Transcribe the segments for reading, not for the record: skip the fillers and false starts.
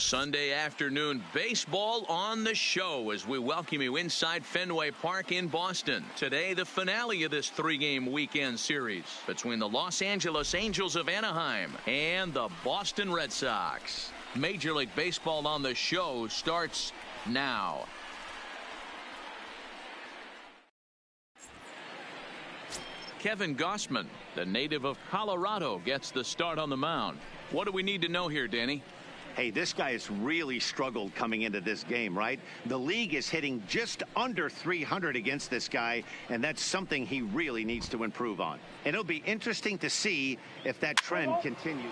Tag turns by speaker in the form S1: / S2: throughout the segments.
S1: Sunday afternoon baseball on the show as we welcome you inside Fenway Park in Boston. Today, the finale of this three-game weekend series between the Los Angeles Angels of Anaheim and the Boston Red Sox. Major League Baseball on the show starts now. Kevin Gausman, the native of Colorado, gets the start on the mound. What do we need to know here, Danny?
S2: Hey, this guy has really struggled coming into this game, right? The league is hitting just under 300 against this guy, and that's something he really needs to improve on. And it'll be interesting to see if that trend continues.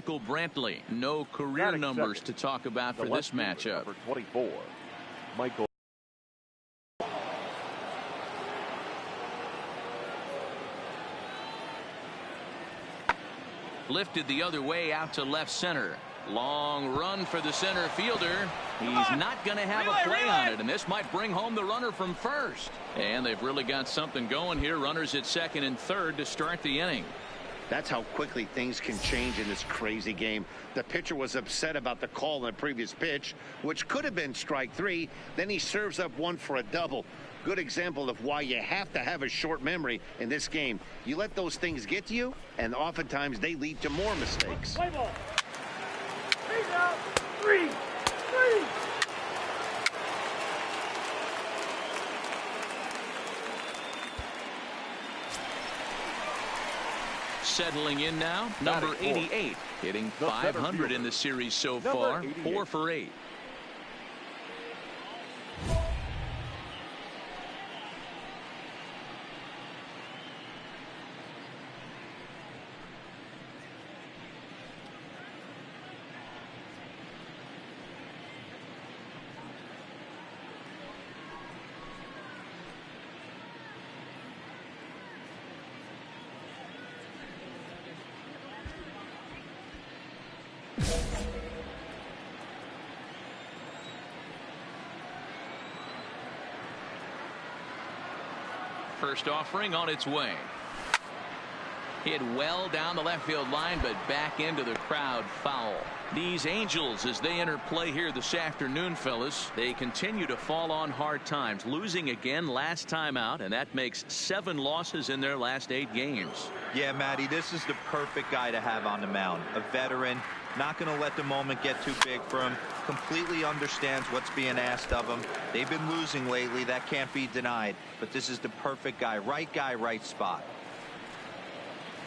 S1: Michael Brantley. No career numbers to talk about for this matchup.
S3: Number 24, Michael.
S1: Lifted the other way out to left center. Long run for the center fielder. He's not going to have a play on it, and this might bring home the runner from first. And they've really got something going here. Runners at second and third to start the inning.
S2: That's how quickly things can change in this crazy game. The pitcher was upset about the call in the previous pitch, which could have been strike three. Then he serves up one for a double. Good example of why you have to have a short memory in this game. You let those things get to you, and oftentimes they lead to more mistakes.
S3: Play ball. Three.
S1: Settling in now, number 88, hitting 500 in the series so far, 4 for 8. First offering on its way. Hit well down the left field line, but back into the crowd, foul. These Angels, as they enter play here this afternoon, fellas, they continue to fall on hard times, losing again last time out, and that makes 7 losses in their last 8 games.
S4: Yeah, Matty, this is the perfect guy to have on the mound. A veteran, not going to let the moment get too big for him, completely understands what's being asked of him. They've been losing lately, that can't be denied, but this is the perfect guy, right spot.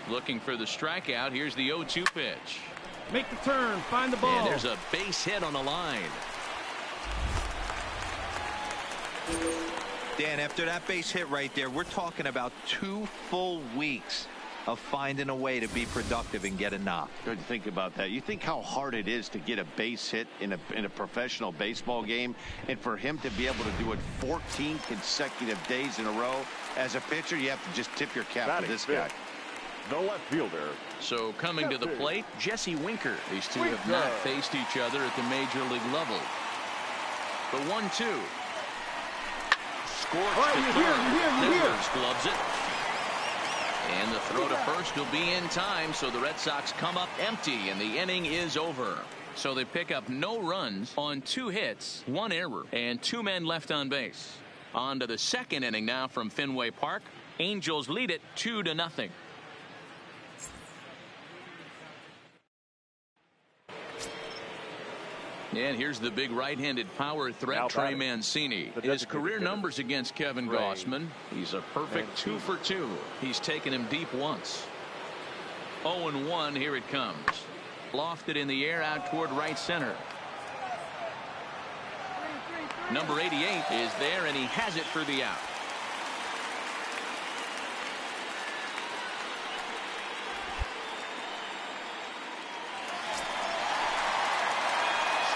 S1: Looking for the strikeout. Here's the 0-2 pitch.
S3: Make the turn, find the ball.
S1: And there's a base hit on the line.
S4: Dan, after that base hit right there, we're talking about 2 full weeks of finding a way to be productive and get a knock.
S2: Good to think about that. You think how hard it is to get a base hit in a professional baseball game, and for him to be able to do it 14 consecutive days in a row as a pitcher, you have to just tip your cap to this guy.
S3: The left fielder.
S1: So coming to the plate, Jesse Winker. These two have not faced each other at the major league level. The 1-2. Scorched to third. Rivers gloves it. And the throw to first will be in time, so the Red Sox come up empty, and the inning is over. So they pick up no runs on 2 hits, 1 error, and 2 men left on base. On to the second inning now from Fenway Park. Angels lead it 2-0. And here's the big right-handed power threat, Trey Mancini. His career numbers against Kevin Gausman. He's a perfect 2 for 2. He's taken him deep once. 0-1, here it comes. Lofted in the air out toward right center. Number 88 is there, and he has it for the out.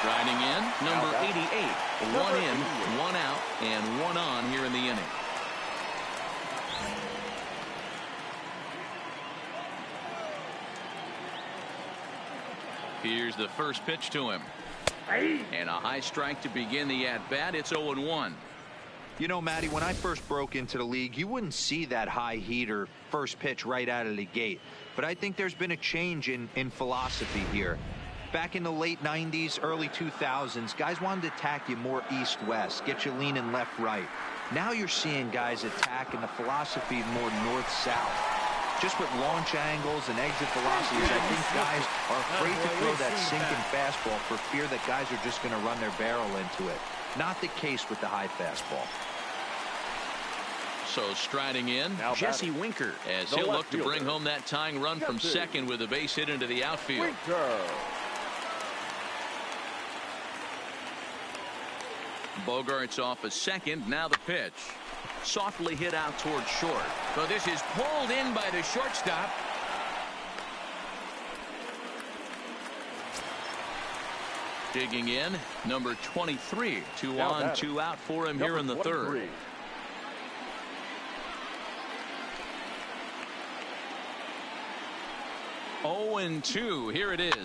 S1: Riding in, number 88. 1 in, 1 out, and 1 on here in the inning. Here's the first pitch to him. And a high strike to begin the at-bat. It's 0-1.
S4: You know, Matty, when I first broke into the league, you wouldn't see that high heater first pitch right out of the gate. But I think there's been a change in philosophy here. Back in the late 90s, early 2000s, guys wanted to attack you more east-west, get you leaning left-right. Now you're seeing guys attack in the philosophy more north-south. Just with launch angles and exit velocities, I think guys are afraid to throw that sinking fastball for fear that guys are just going to run their barrel into it. Not the case with the high fastball.
S1: So striding in, Jesse Winker, as he'll look to bring home that tying run from second with a base hit into the outfield. Bogart's off a second. Now the pitch. Softly hit out towards short. So this is pulled in by the shortstop. Digging in, number 23. Two
S3: Now
S1: on,
S3: batting.
S1: two out for him
S3: Number
S1: here in the
S3: 23.
S1: third. Oh, and 2. Here it is.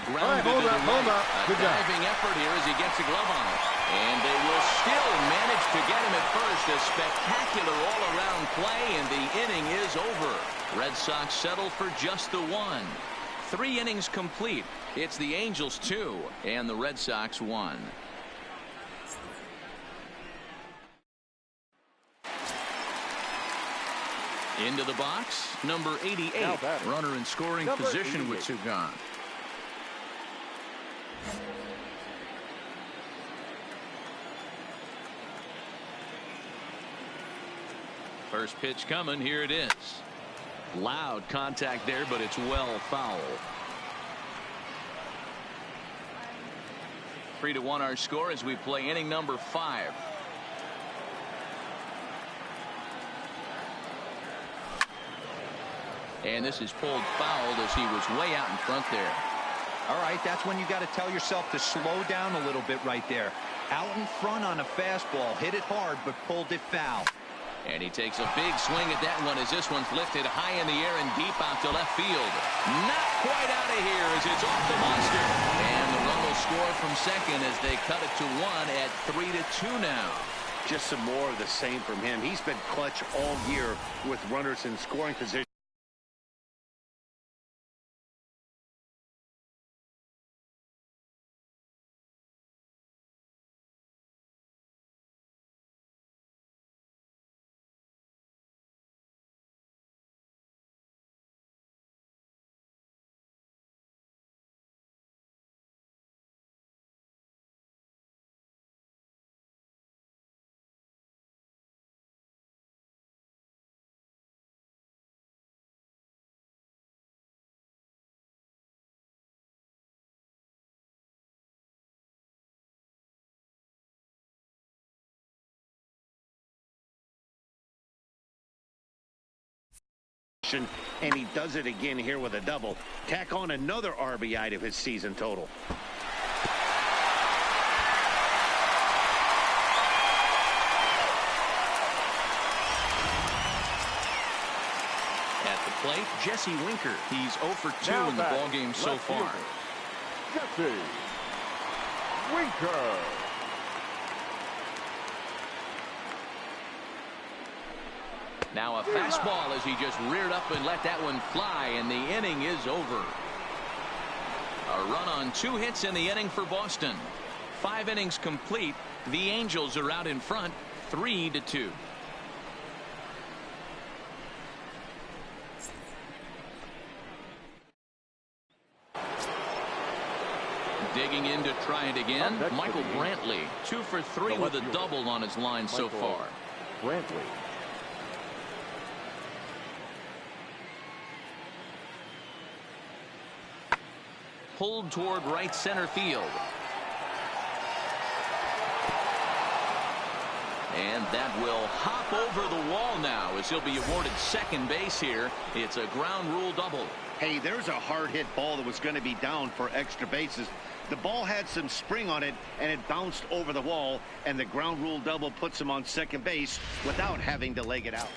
S1: Grounded to the right. A diving effort here as he gets a glove on it. And they will still manage to get him at first. A spectacular all-around play, and the inning is over. Red Sox settle for just the one. 3 innings complete. It's the Angels 2 and the Red Sox 1. Into the box, number 88. Runner in scoring
S3: Number
S1: position
S3: 88.
S1: with 2 gone. First pitch coming. Here it is. Loud contact there, but it's well foul. 3-1 our score as we play inning number 5. And this is pulled fouled as he was way out in front there.
S4: All right, that's when you got to tell yourself to slow down a little bit right there. Out in front on a fastball, hit it hard, but pulled it foul.
S1: And he takes a big swing at that one as this one's lifted high in the air and deep out to left field. Not quite out of here as it's off the monster. And the run will score from second as they cut it to 1 at 3-2 now.
S2: Just some more of the same from him. He's been clutch all year with runners in scoring position. And he does it again here with a double. Tack on another RBI to his season total.
S1: At the plate, Jesse Winker. He's 0 for 2
S3: Now
S1: in the
S3: batting,
S1: ballgame so
S3: left
S1: far.
S3: fielder, Jesse Winker.
S1: Now a fastball as he just reared up and let that one fly, and the inning is over. A run on 2 hits in the inning for Boston. 5 innings complete. The Angels are out in front 3-2. Digging in to try it again, Michael Brantley. 2 for 3 with a double on his line so far.
S3: Brantley.
S1: Pulled toward right center field. And that will hop over the wall now as he'll be awarded second base here. It's a ground rule double.
S2: Hey, there's a hard hit ball that was going to be down for extra bases. The ball had some spring on it and it bounced over the wall, and the ground rule double puts him on second base without having to leg it out.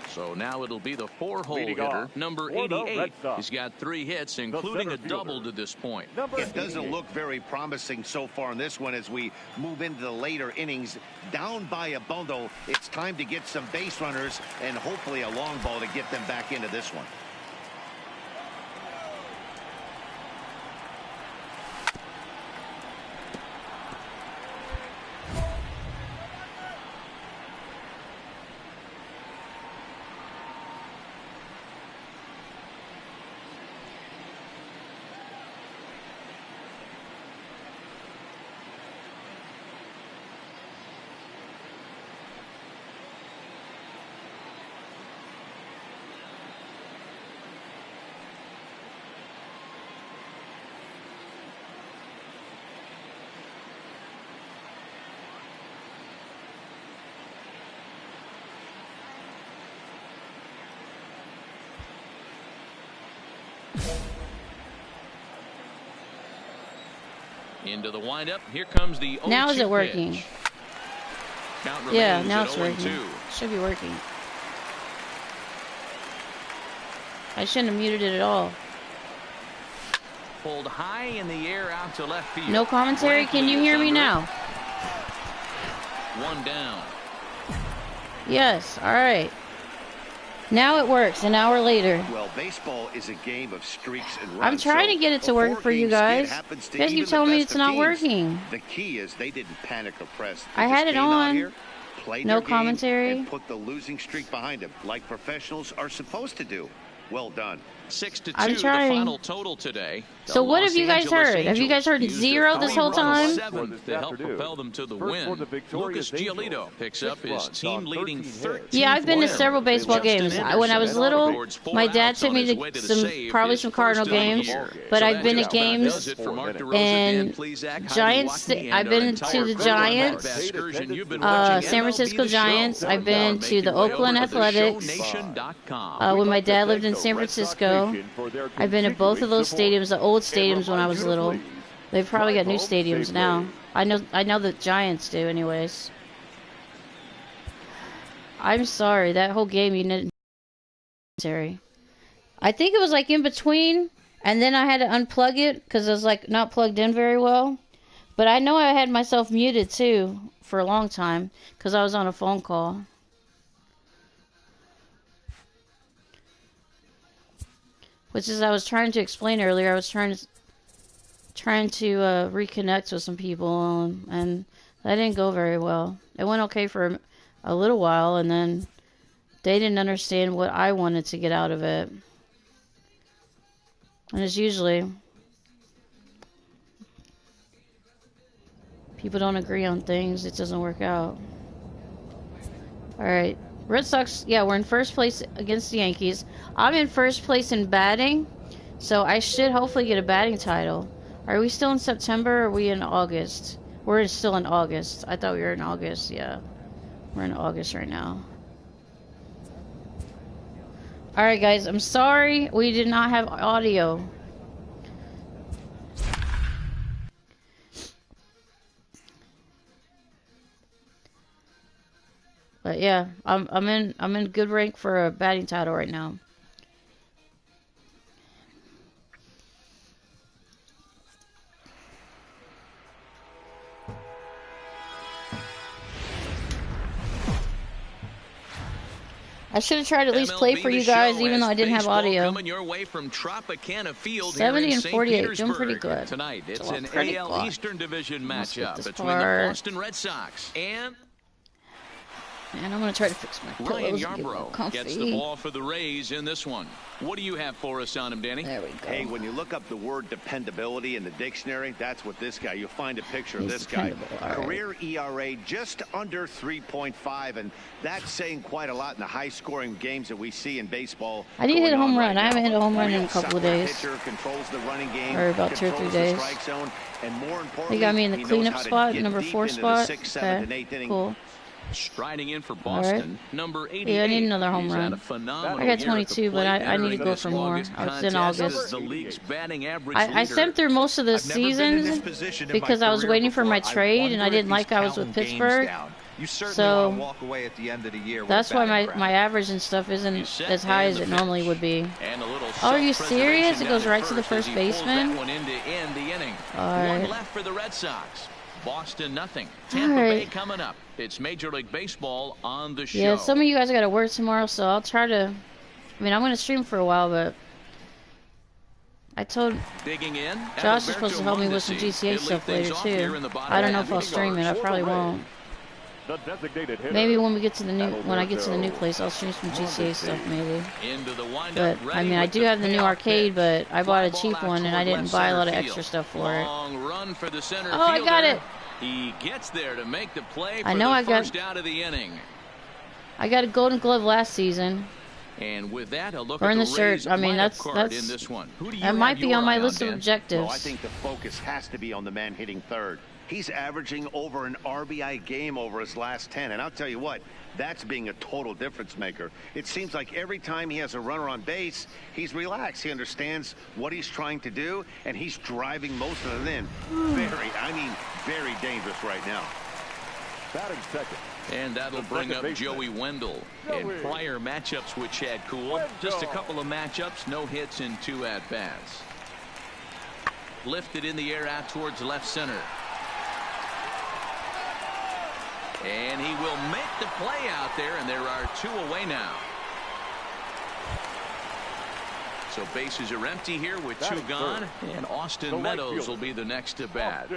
S1: So now it'll be the 4-hole
S3: Leading
S1: hitter,
S3: off
S1: number
S3: for the
S1: 88.
S3: Red Sox,
S1: He's got 3 hits, including a
S3: center
S1: double
S3: fielder,
S1: to this point.
S2: It doesn't look very promising so far in this one as we move into the later innings. Down by a bundle, it's time to get some base runners and hopefully a long ball to get them back into this one.
S1: Into the windup. Here comes the 0-2
S5: Now is it working?
S1: pitch. Count
S5: Yeah,
S1: remains
S5: now
S1: at
S5: it's
S1: 0-2.
S5: working. Should be working. I shouldn't have muted it at all.
S1: Pulled high in the air out to left field.
S5: No commentary? Can you hear me now?
S1: One down.
S5: Yes, alright. Now it works, an hour later.
S2: Well, baseball is a game of streaks and runs.
S5: I'm trying to get it to work for you guys. You guys keep telling me it's not working.
S2: The key is they didn't panic or press.
S5: I had it on. No commentary.
S2: And put the losing streak behind them, like professionals are supposed to do. Well done.
S1: 6-2, the
S5: trying.
S1: final total today.
S5: So what have you guys heard? Have you guys heard 0 this whole time?
S1: Seventh to help propel them to the win. Lucas Giolito picks up his team-leading 13th
S5: Yeah, I've been to
S1: win.
S5: several baseball games. When I was little, my dad took me to probably some Cardinal games, but I've been to games and Giants. I've been to the Giants, San Francisco Giants. I've been to the Oakland Athletics. When my dad lived in San Francisco, I've been to both of those stadiums, the old stadiums when I was little. They've probably got new stadiums now. I know the Giants do, anyways. I'm sorry, that whole game you didn't. I think it was like in between, and then I had to unplug it because it was like not plugged in very well. But I know I had myself muted too for a long time because I was on a phone call. Which is, I was trying to explain earlier, I was trying to reconnect with some people, and that didn't go very well. It went okay for a little while, and then they didn't understand what I wanted to get out of it. And as usually, people don't agree on things, it doesn't work out. Alright. Red Sox, yeah, we're in first place against the Yankees. I'm in first place in batting, so I should hopefully get a batting title. Are we still in September or are we in August? We're still in August. I thought we were in August, yeah. We're in August right now. Alright guys, I'm sorry we did not have audio. But yeah, I'm in good rank for a batting title right now. I should have tried to at least play for you guys, even though I didn't have audio.
S1: 70
S5: and 48, doing pretty good.
S1: Tonight, it's an AL Eastern Division matchup between the Boston Red Sox and
S5: I'm going to try to fix my pillows and get more comfy.
S1: Gets the ball for the Rays in this one. What do you have for us on him, Danny?
S5: There we go.
S2: Hey, when you look up the word dependability in the dictionary, that's what this guy, you'll find a picture of this guy. Career ERA just under 3.5, and that's saying quite a lot in the high-scoring games that we see in baseball.
S5: I need to hit a home run. I haven't hit a home run in a couple of days.
S2: Controls the running game,
S5: or about 2 or 3 days.
S2: And more
S5: They got me in the cleanup spot, number 4 spot. Okay, cool.
S1: Striding in for Boston, number 88.
S5: Yeah, I need another home run. I got 22, but I need to go for more. I was in August. I sent through most of the seasons because I was waiting for my trade, and I didn't like I was with Pittsburgh. So that's why my average and stuff isn't as high as it normally would be. Oh, are you serious? It goes right to the first baseman? Alright.
S1: Left for the Red Sox. Boston nothing. Tampa Bay coming up. It's Major League Baseball on the show.
S5: Yeah, some of you guys got to work tomorrow, so I'll try to. I mean, I'm going to stream for a while, but I told Josh is supposed to help me with some GTA stuff later too. I don't know if I'll stream it. I probably won't. Maybe when we get to the new, when I get to the new place, I'll stream some GTA stuff maybe. But I mean, I do have the new arcade, but I bought a cheap one and I didn't buy a lot of extra stuff for it. Oh, I got it.
S1: He gets there to make the play.
S5: I know I got.
S1: Out of the inning.
S5: I got a Golden Glove last season.
S1: And with that, a look
S5: or in
S1: at
S5: the shirt. I mean, that's
S1: in this one.
S5: That might be on my list of objectives.
S2: Well, I think the focus has to be on the man hitting third. He's averaging over an RBI game over his last 10. And I'll tell you what, that's being a total difference maker. It seems like every time he has a runner on base, he's relaxed. He understands what he's trying to do, and he's driving most of it in. Very dangerous right now.
S3: Batting second.
S1: And that'll bring up Joey Wendell. In prior matchups with Chad Kuhl, just a couple of matchups, no hits in 2 at-bats. Lifted in the air out towards left center. And he will make the play out there, and there are 2 away now. So bases are empty here with 2 gone, and Austin Meadows will be the next to bat.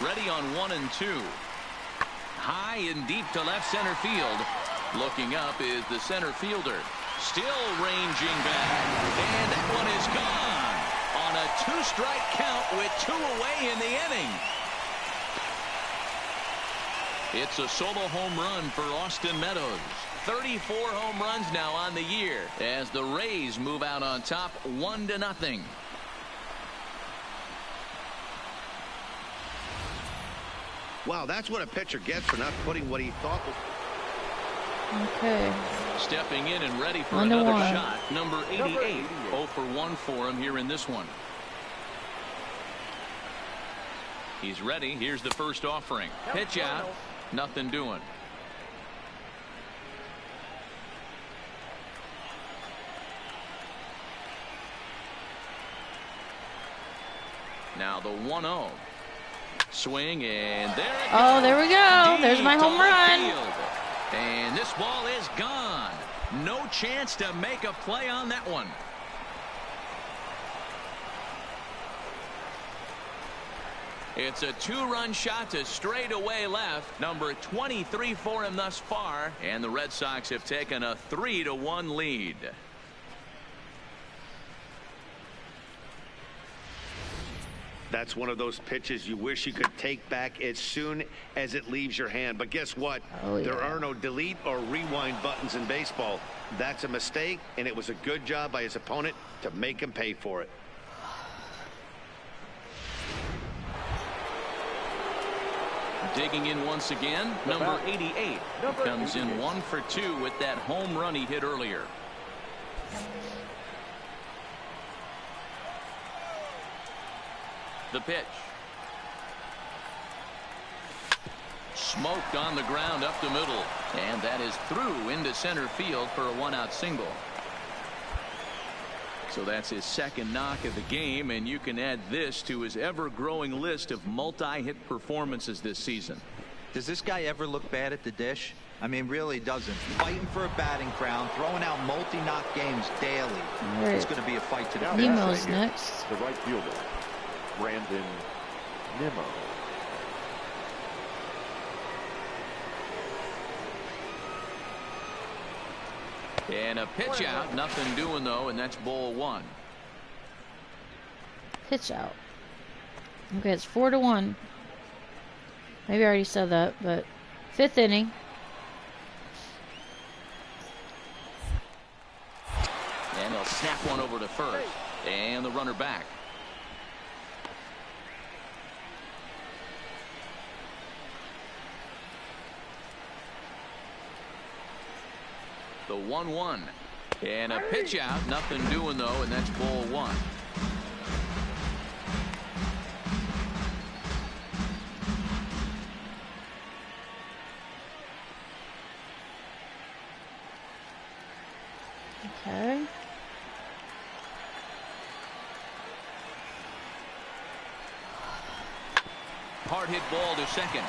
S1: Ready on 1 and 2. High and deep to left center field. Looking up is the center fielder. Still ranging back. And that one is gone on a 2-strike count with 2 away in the inning. It's a solo home run for Austin Meadows. 34 home runs now on the year as the Rays move out on top 1-0.
S2: Wow, that's what a pitcher gets for not putting what he thought was.
S5: Okay.
S1: Stepping in and ready for another shot. Number 88. 0 for 1 for him here in this one. He's ready. Here's the first offering. Pitch out. Nothing doing. Now the 1-0. Swing, and there it goes.
S5: Oh, there we go. There's my home run.
S1: And this ball is gone. No chance to make a play on that one. It's a 2-run shot to straightaway left. Number 23 for him thus far. And the Red Sox have taken a 3-1 lead.
S2: That's one of those pitches you wish you could take back as soon as it leaves your hand. But guess what? There are no delete or rewind buttons in baseball. That's a mistake, and it was a good job by his opponent to make him pay for it.
S1: Digging in once again, number 88. Comes in 1 for 2 with that home run he hit earlier. The pitch. Smoked on the ground up the middle. And that is through into center field for a 1-out single. So that's his second knock of the game, and you can add this to his ever-growing list of multi-hit performances this season.
S4: Does this guy ever look bad at the dish? I mean, really doesn't. Fighting for a batting crown, throwing out multi-knock games daily.
S5: Right.
S4: It's going to be a fight to the finish.
S5: Nemo's
S3: right
S5: next.
S3: The right fielder, Brandon Nimmo.
S1: And a pitch out, nothing doing though, and that's ball 1.
S5: Pitch out. Okay, it's 4-1. Maybe I already said that, but 5th inning.
S1: And they'll snap one over to first. And the runner back. The 1-1. And a pitch out. Nothing doing, though, and that's ball 1.
S5: Okay.
S1: Hard hit ball to second.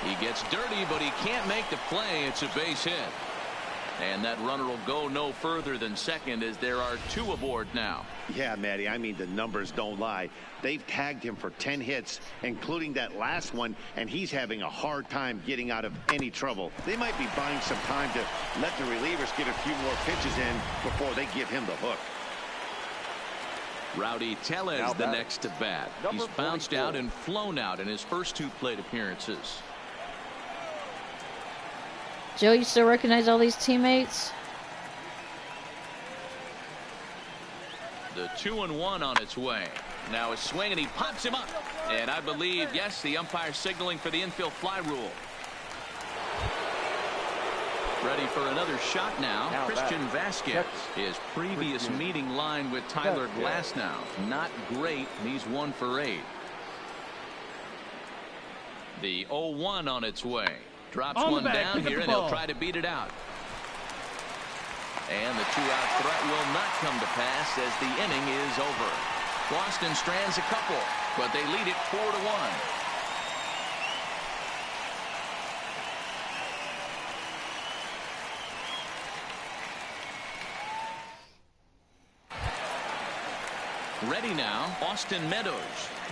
S1: He gets dirty, but he can't make the play. It's a base hit. And that runner will go no further than second as there are 2 aboard now.
S2: Yeah, Matty, I mean, the numbers don't lie. They've tagged him for 10 hits, including that last one, and he's having a hard time getting out of any trouble. They might be buying some time to let the relievers get a few more pitches in before they give him the hook.
S1: Rowdy Tellez the next to bat. He's bounced out and flown out in his first 2 plate appearances.
S5: Joe, you still recognize all these teammates?
S1: The 2-1 on its way. Now a swing, and he pops him up. And I believe, yes, the umpire signaling for the infield fly rule. Ready for another shot now. Christian Vasquez. His previous meeting line with Tyler Glasnow. Not great. He's 1 for 8. The 0-1 on its way. Drops one down here, and he'll try to beat it out. And the 2-out threat will not come to pass as the inning is over. Boston strands a couple, but they lead it 4-1. Ready now, Austin Meadows.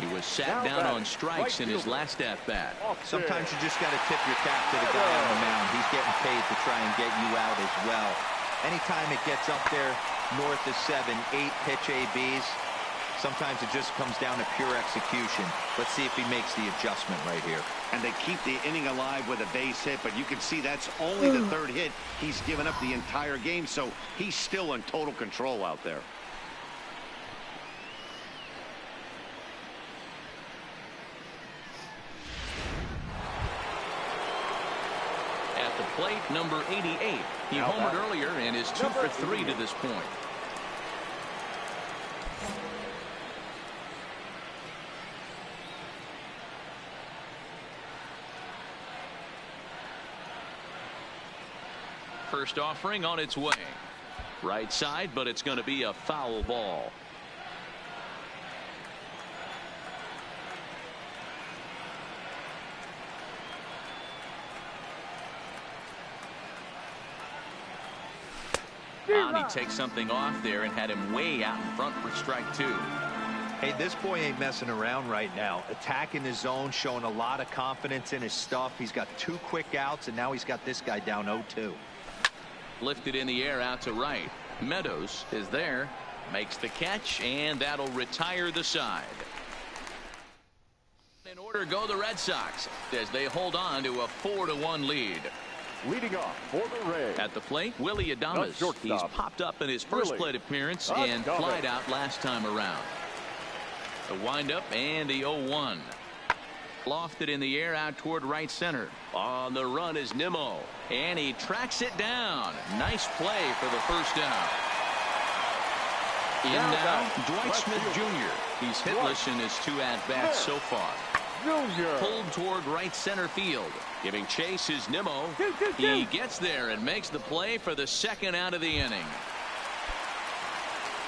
S1: He was sat down on strikes in his last at-bat.
S4: Sometimes you just got to tip your cap to the guy on the mound. He's getting paid to try and get you out as well. Anytime it gets up there north of 7, 8 pitch ABs, sometimes it just comes down to pure execution. Let's see if he makes the adjustment right here.
S2: And they keep the inning alive with a base hit, but you can see that's only the 3rd hit he's given up the entire game, so he's still in total control out there.
S1: At the plate, number 88. He homered earlier and is 2 for 3 to this point. First offering on its way. Right side, but it's going to be a foul ball. And he takes something off there and had him way out in front for strike 2.
S4: Hey, this boy ain't messing around right now. Attacking his zone, showing a lot of confidence in his stuff. He's got 2 quick outs, and now he's got this guy down 0-2.
S1: Lifted in the air out to right. Meadows is there, makes the catch, and that'll retire the side. In order go the Red Sox as they hold on to a 4-1 lead.
S3: Leading off for the Reds.
S1: At the plate, Willie Adames. He's popped up in his first plate appearance and flied out last time around. The windup and the 0-1. Lofted in the air out toward right center. On the run is Nimmo, and he tracks it down. Nice play for the first down. In now, Dwight Smith Jr. He's hitless in his 2 at-bats so far. Pulled toward right center field. Giving chase is Nimmo. He gets there and makes the play for the 2nd out of the inning.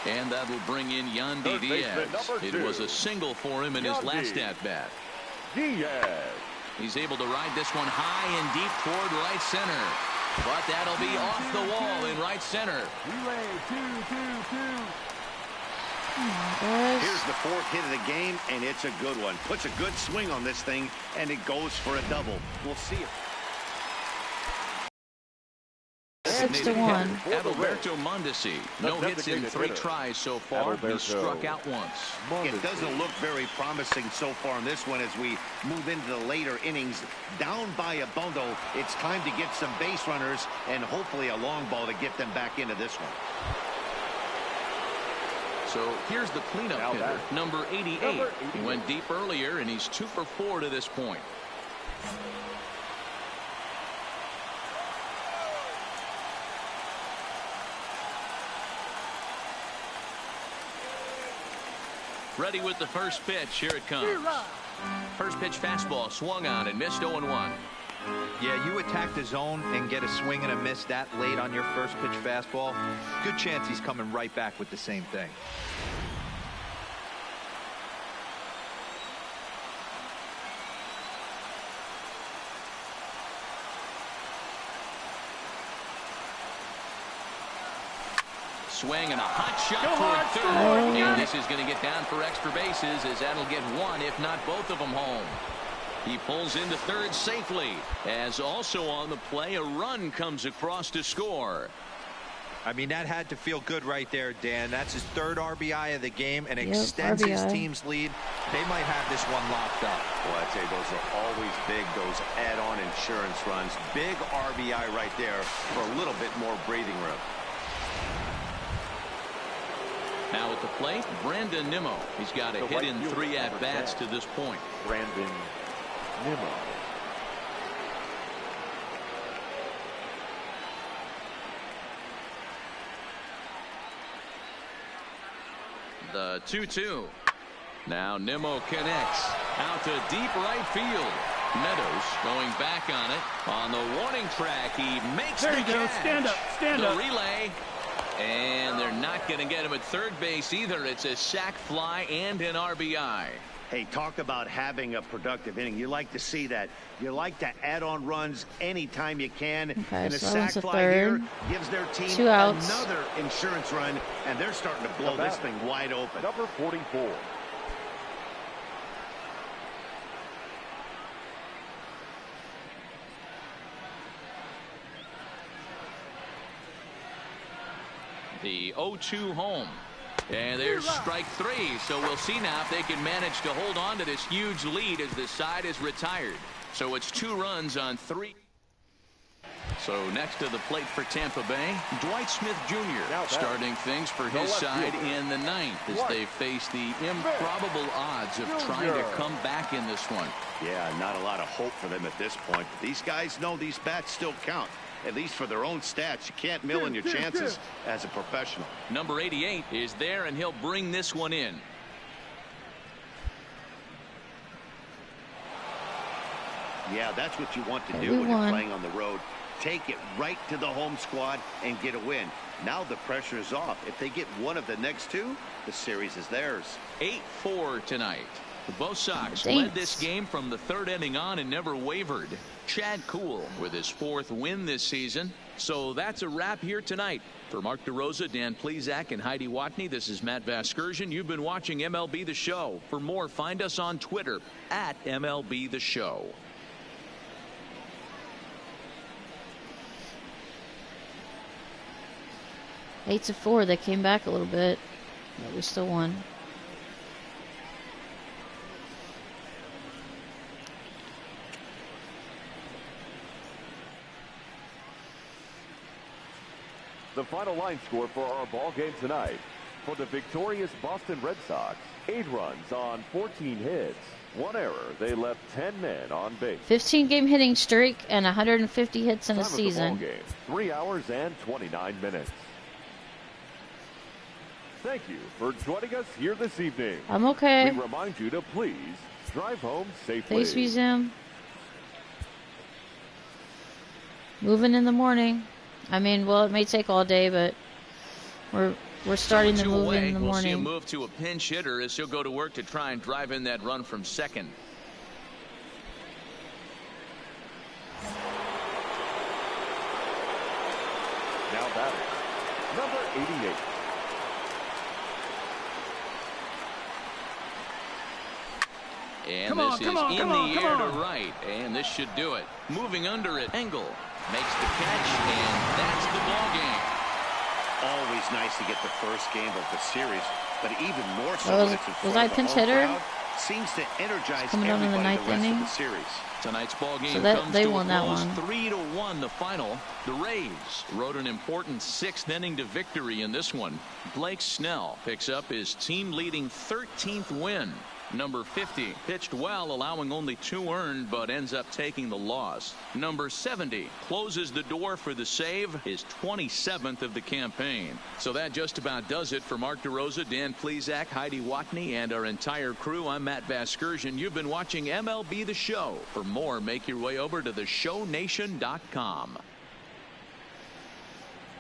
S1: And that'll bring in Yandy Diaz. It was a single for him in his last at-bat. He's able to ride this one high and deep toward right center. But that'll be off the wall in right center.
S2: Here's the 4th hit of the game, and it's a good one. Puts a good swing on this thing, and it goes for a double. We'll see it.
S5: 6-1.
S1: Adalberto Mondesi. No hits in 3 tries so far. He struck out once.
S2: It doesn't look very promising so far in this one as we move into the later innings. Down by a bundle, it's time to get some base runners and hopefully a long ball to get them back into this one.
S1: So here's the cleanup hitter, number 88. He went deep earlier, and he's 2 for 4 to this point. Ready with the first pitch. Here it comes. First pitch fastball swung on and missed 0-1.
S4: Yeah, you attack the zone and get a swing and a miss that late on your first pitch fastball. Good chance he's coming right back with the same thing.
S1: Swing and a hot shot toward third. And this is going to get down for extra bases as that'll get one, if not both of them, home. He pulls into third safely as also on the play a run comes across to score.
S4: I mean, that had to feel good right there, Dan. That's his 3rd RBI of the game and extends his team's lead. They might have this one locked up.
S2: Well, I'd say those are always big, those add-on insurance runs. Big RBI right there for a little bit more breathing room.
S1: Now at the plate, Brandon Nimmo. He's got a hit in 3 at-bats to this point.
S3: Brandon Nimmo.
S1: The 2-2. Now Nimmo connects out to deep right field. Meadows going back on it. On the warning track, he makes the catch.
S6: Stand up. Stand up.
S1: The relay. And they're not going to get him at third base either. It's a sac fly and an RBI.
S2: Hey, talk about having a productive inning. You like to see that. You like to add on runs anytime you can.
S5: Okay,
S2: and a
S5: so
S2: sac
S5: a
S2: fly
S5: third.
S2: here gives their team
S5: 2 outs.
S2: another insurance run, and they're starting to blow this thing wide open.
S3: Number 44.
S1: The 0-2 home. And there's strike 3. So we'll see now if they can manage to hold on to this huge lead as the side is retired. So it's 2 runs on 3. So next to the plate for Tampa Bay, Dwight Smith Jr. starting things for his side in the 9th as they face the improbable odds of trying to come back in this one.
S2: Yeah, not a lot of hope for them at this point. But these guys know these bats still count. At least for their own stats. You can't mill in your chances as a professional.
S1: Number 88 is there, and he'll bring this one in.
S2: Yeah, that's what you want to do when you're playing on the road. Take it right to the home squad and get a win. Now the pressure is off. If they get one of the next 2, the series is theirs.
S1: 8-4 tonight. Both Sox led this game from the 3rd inning on and never wavered. Chad Kuhl with his 4th win this season. So that's a wrap here tonight. For Mark DeRosa, Dan Plesac, and Heidi Watney, this is Matt Vasgersian. You've been watching MLB The Show. For more, find us on Twitter at MLB The Show.
S5: Eight to 4. They came back a little bit, but we still won.
S3: The final line score for our ball game tonight. For the victorious Boston Red Sox, 8 runs on 14 hits. 1 error. They left 10 men on base.
S5: 15-game hitting streak and 150 hits in a season.
S3: Time of the ball game, 3 hours and 29 minutes. Thank you for joining us here this evening.
S5: I'm okay.
S3: We remind you to please drive home safely.
S5: Thanks, Museum. Moving in the morning. I mean, well, it may take all day, but we're starting to move in the morning.
S1: We'll see a move to a pinch hitter as he'll go to work to try and drive in that run from second.
S3: Now batting, number 88.
S1: And this is in the air to right, and this should do it. Moving under it, Engel makes the catch, and that's the ball game.
S2: Always nice to get the first game of the series, but even more so when it's in front
S5: I
S2: of the
S5: pinch
S2: home
S5: hitter?
S2: crowd, seems to energize
S5: Coming on in the
S2: everybody
S5: ninth
S2: the rest
S5: inning.
S2: of the series.
S1: Tonight's ball game
S5: So that
S1: comes
S5: they
S1: to
S5: won
S1: a
S5: that
S1: close,
S5: one.
S1: 3-1 the final. The Rays rode an important 6th inning to victory in this one. Blake Snell picks up his team-leading 13th win. Number 50 pitched well, allowing only 2 earned, but ends up taking the loss. Number 70 closes the door for the save, his 27th of the campaign. So that just about does it for Mark DeRosa, Dan Plesac, Heidi Watney, and our entire crew. I'm Matt Vasgersian. You've been watching MLB The Show. For more, make your way over to theshownation.com.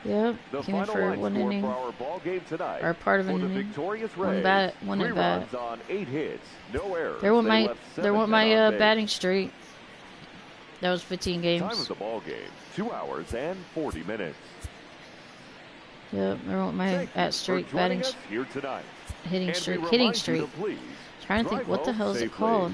S5: Yep,
S3: The
S5: came in
S3: final
S5: for
S3: line
S5: 1
S3: score
S5: inning.
S3: for our ball game tonight.
S5: Or part of an
S3: for the
S5: inning.
S3: victorious
S5: One
S3: Rays,
S5: bat, one
S3: 3
S5: at bat.
S3: runs on 8 hits, no errors.
S5: There went
S3: They
S5: my
S3: left 7 men on base.
S5: batting streak. That was 15 games.
S3: Time of the ball game, 2 hours and 40 minutes.
S5: Yep, there went my
S3: Thank you
S5: at streak
S3: for
S5: batting
S3: joining us here tonight.
S5: hitting
S3: And we
S5: streak
S3: remind
S5: hitting
S3: you to
S5: streak.
S3: please
S5: Trying to think
S3: drive
S5: what the
S3: home
S5: hell is it
S3: safely.
S5: called?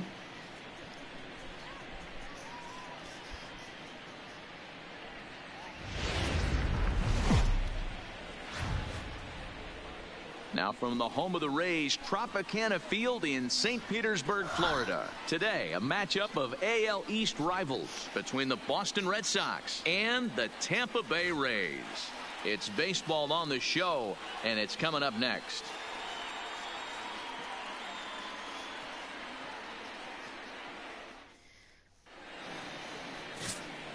S1: Now from the home of the Rays, Tropicana Field in St. Petersburg, Florida. Today, a matchup of AL East rivals between the Boston Red Sox and the Tampa Bay Rays. It's baseball on the show, and it's coming up next.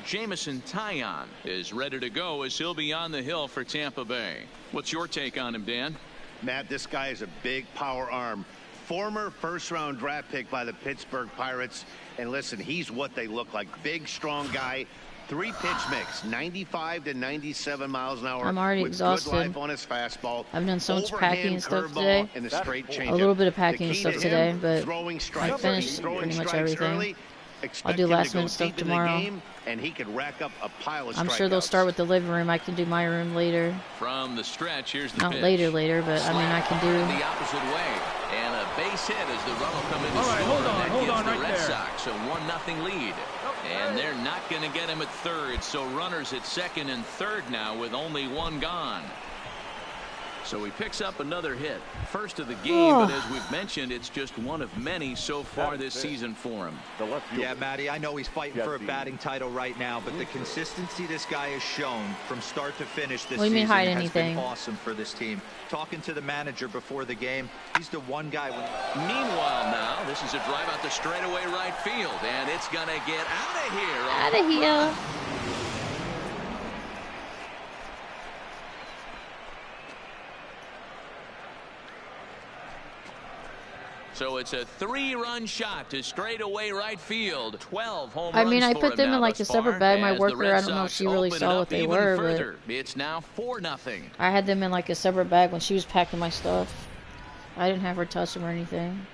S1: Jamison Taillon is ready to go as he'll be on the hill for Tampa Bay. What's your take on him, Dan?
S2: Matt, this guy is a big power arm. Former first-round draft pick by the Pittsburgh Pirates. And listen, he's what they look like. Big, strong guy. 3-pitch mix, 95 to 97 miles an hour.
S5: I'm already exhausted.
S2: Good life on his fastball.
S5: I've done so much packing and stuff today.
S2: And a straight
S5: a little bit of packing and stuff today, but I finished pretty much everything. I'll do last-minute stuff tomorrow.
S2: And he could rack up a pile of
S5: I'm sure they'll start with the living room. I can do my room later.
S1: From the stretch, here's the
S5: Not
S1: pitch.
S5: later, but I mean I can do
S1: the opposite way. And a base hit as the run will come in to score. That gives the Red Sox a 1-0 lead. And they're not going to get him at third, so runners at second and third now with only one gone. So he picks up another hit. First of the game, but as we've mentioned, it's just one of many so far this season for him.
S4: Yeah, Matty, I know he's fighting for a batting title right now, but the consistency this guy has shown from start to finish this season has been awesome for this team. Talking to the manager before the game, he's the one guy.
S1: Meanwhile now, this is a drive out the straightaway right field, and it's going to get out of here.
S5: Out of here.
S1: So it's a 3-run shot to straightaway right field. 12 home runs.
S5: I mean, I put them in like a separate bag. My worker, I don't know if she really saw what they were, but
S1: it's now 4-0.
S5: I had them in like a separate bag when she was packing my stuff. I didn't have her touch them or anything.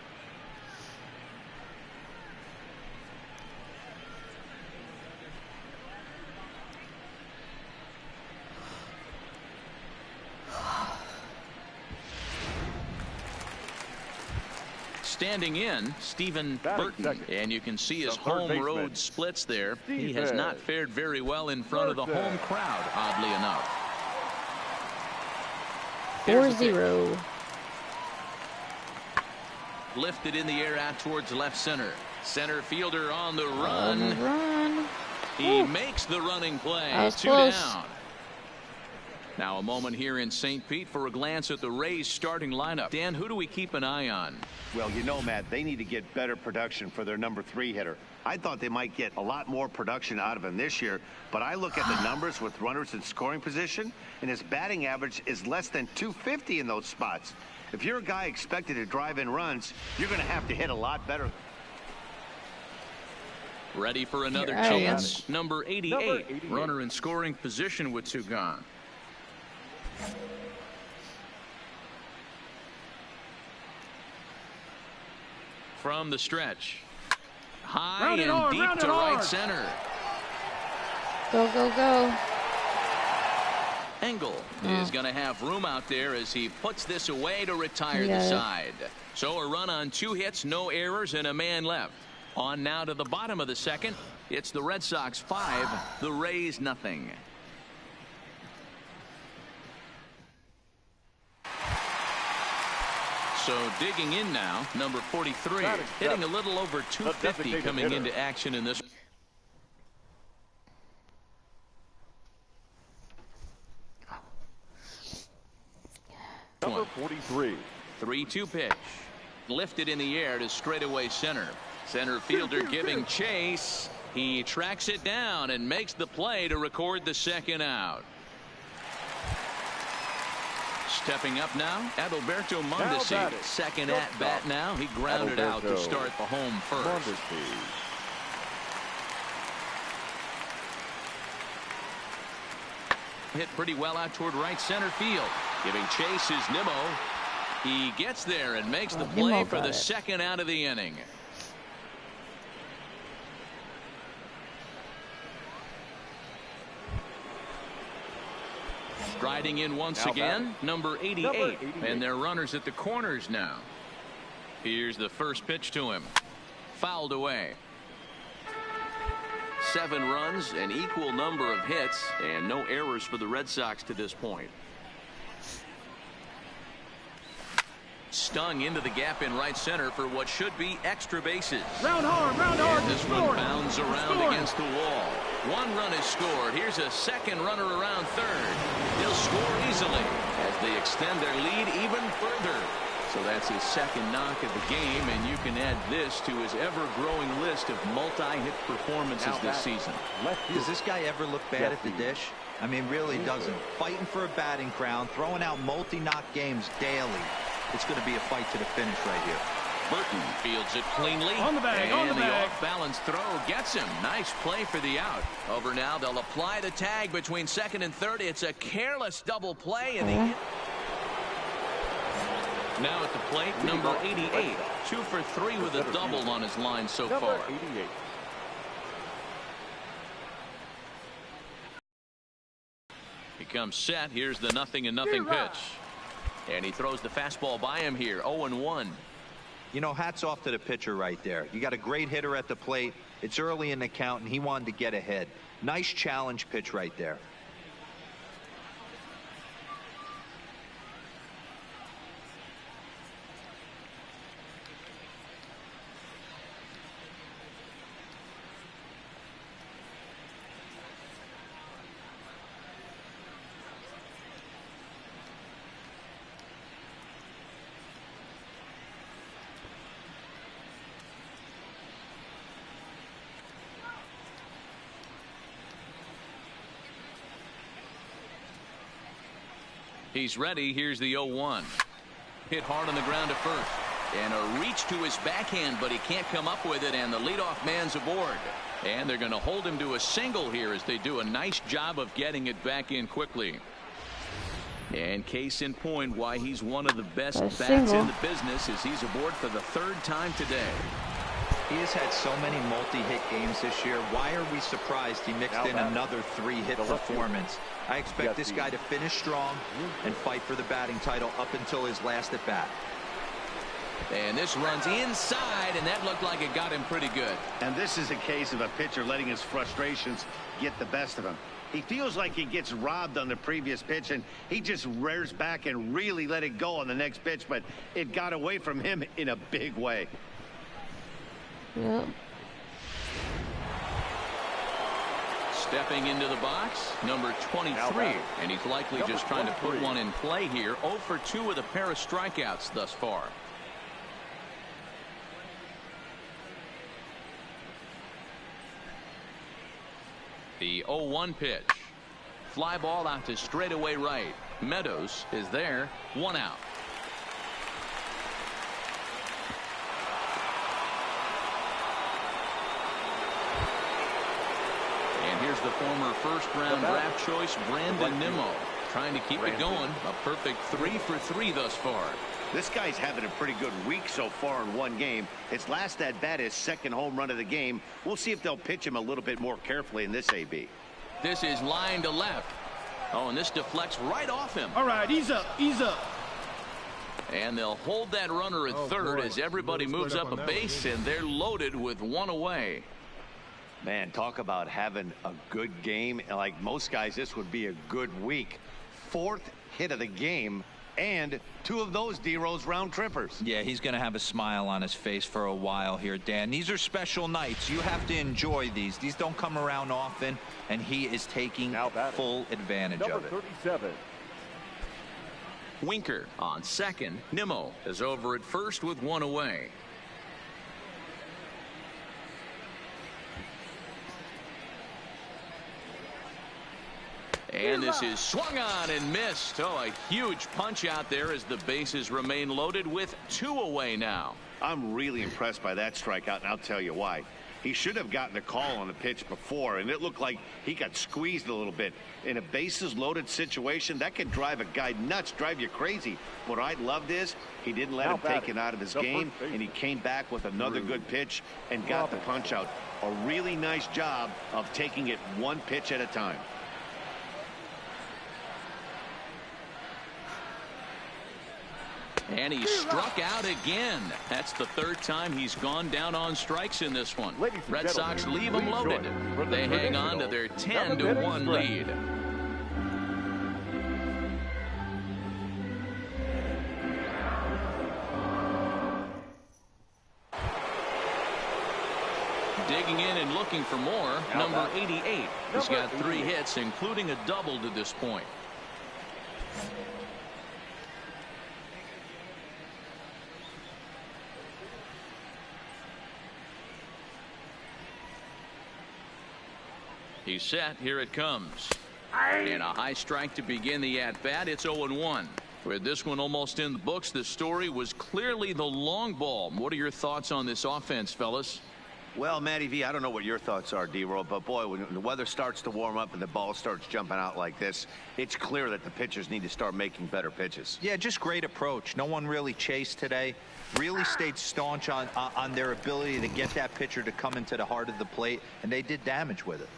S1: Standing in, Stephen Burton, and you can see his home road splits there. He has not fared very well in front of the home crowd, oddly enough.
S5: 4-0.
S1: Lifted in the air out towards left center. Center fielder on the run. He makes the running play. 2 down. Now a moment here in St. Pete for a glance at the Rays starting lineup. Dan, who do we keep an eye on?
S2: Well, you know, Matt, they need to get better production for their number 3 hitter. I thought they might get a lot more production out of him this year, but I look at the numbers with runners in scoring position, and his batting average is less than 250 in those spots. If you're a guy expected to drive in runs, you're going to have to hit a lot better.
S1: Ready for another chance. Number 88, runner in scoring position with 2 gone. From the stretch, high and deep to right center.
S5: Go, go, go.
S1: Engel is going to have room out there as he puts this away to retire the side. So a run on 2 hits, no errors, and a man left. On now to the bottom of the second. It's the Red Sox 5, the Rays nothing. So digging in now, number 43, hitting a little over 250 coming into action in this.
S3: Number 43.
S1: 3-2 pitch. Lifted in the air to straightaway center. Center fielder giving chase. He tracks it down and makes the play to record the second out. Stepping up now, Adalberto Mondesi, second at bat now. He grounded out to start the home first. Hit pretty well out toward right center field. Giving chase is Nimmo. He gets there and makes the play for the second out of the inning. Striding in once again, number 88, and they're runners at the corners now. Here's the first pitch to him. Fouled away. 7 runs, an equal number of hits, and no errors for the Red Sox to this point. Stung into the gap in right center for what should be extra bases.
S6: Round hard.
S1: And this one bounds around against the wall. 1 run is scored. Here's a second runner around third. They'll score easily as they extend their lead even further. So that's his second knock of the game, and you can add this to his ever-growing list of multi-hit performances this season.
S4: Does this guy ever look bad at the dish? I mean, really doesn't. Fighting for a batting crown, throwing out multi-knock games daily. It's going to be a fight to the finish right here.
S1: Burton fields it cleanly.
S6: On the bag,
S1: and
S6: on the bag.
S1: off-balance throw gets him. Nice play for the out. Over now, they'll apply the tag between second and third. It's a careless double play. And now at the plate, number 88. 2 for 3 with a double on his line so far.
S3: 88.
S1: He comes set. Here's the 0-0 pitch. And he throws the fastball by him here. 0-1.
S4: You know, hats off to the pitcher right there. You got a great hitter at the plate. It's early in the count, and he wanted to get ahead. Nice challenge pitch right there.
S1: He's ready. Here's the 0-1. Hit hard on the ground to first. And a reach to his backhand, but he can't come up with it, and the leadoff man's aboard. And they're going to hold him to a single here as they do a nice job of getting it back in quickly. And case in point why he's one of the best bats in the business is he's aboard for the 3rd time today.
S4: He has had so many multi-hit games this year. Why are we surprised he mixed in another 3-hit performance? I expect this guy to finish strong and fight for the batting title up until his last at bat.
S1: And this runs inside, and that looked like it got him pretty good.
S2: And this is a case of a pitcher letting his frustrations get the best of him. He feels like he gets robbed on the previous pitch, and he just rears back and really let it go on the next pitch, but it got away from him in a big way.
S5: Yep.
S1: Stepping into the box, number 23, and he's likely just trying to put one in play here. 0 for 2 with a pair of strikeouts thus far. The 0-1 pitch. Fly ball out to straightaway right. Meadows is there. 1 out. And here's the former first-round draft choice, Brandon Nimmo, trying to keep it going. A perfect 3 for 3 thus far.
S2: This guy's having a pretty good week so far in one game. His last at bat is 2nd home run of the game. We'll see if they'll pitch him a little bit more carefully in this AB.
S1: This is line to left. Oh, and this deflects right off him.
S6: All right, ease up, ease up.
S1: And they'll hold that runner at third as everybody moves up a base, and they're loaded with 1 away.
S2: Man, talk about having a good game. Like most guys, this would be a good week. 4th hit of the game, and 2 of those D-Rose round trippers.
S4: Yeah, he's going to have a smile on his face for a while here, Dan. These are special nights. You have to enjoy these. These don't come around often, and he is taking full advantage of it.
S3: 37.
S1: Winker on second. Nimmo is over at first with 1 away. And this is swung on and missed. Oh, a huge punch out there as the bases remain loaded with 2 away now.
S2: I'm really impressed by that strikeout, and I'll tell you why. He should have gotten a call on the pitch before, and it looked like he got squeezed a little bit. In a bases-loaded situation, that could drive a guy nuts, drive you crazy. What I loved is he didn't let him take it out of his game, and he came back with another good pitch and got the punch out. A really nice job of taking it 1 pitch at a time.
S1: And he struck out again. That's the 3rd time he's gone down on strikes in this one. Red Sox leave him loaded. They hang on to their 10-1 lead. Digging in and looking for more, number 88. He's got 3 hits, including a double to this point. He's set. Here it comes. And a high strike to begin the at-bat. It's 0-1. With this one almost in the books, the story was clearly the long ball. What are your thoughts on this offense, fellas?
S2: Well, Matty V, I don't know what your thoughts are, D-Roll, but boy, when the weather starts to warm up and the ball starts jumping out like this, it's clear that the pitchers need to start making better pitches.
S4: Yeah, just great approach. No one really chased today. Really stayed staunch on their ability to get that pitcher to come into the heart of the plate, and they did damage with it.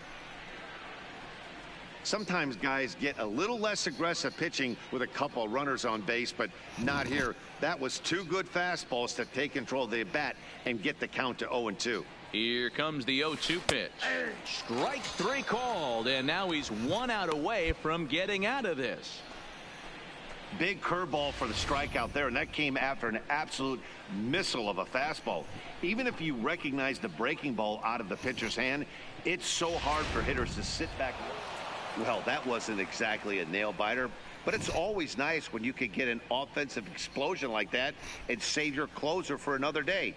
S2: Sometimes guys get a little less aggressive pitching with a couple of runners on base, but not here. That was two good fastballs to take control of the bat and get the count to 0-2.
S1: Here comes the 0-2 pitch. Strike three called, and now he's 1 out away from getting out of this.
S2: Big curveball for the strikeout there, and that came after an absolute missile of a fastball. Even if you recognize the breaking ball out of the pitcher's hand, it's so hard for hitters to sit back. Well, that wasn't exactly a nail-biter, but it's always nice when you can get an offensive explosion like that and save your closer for another day.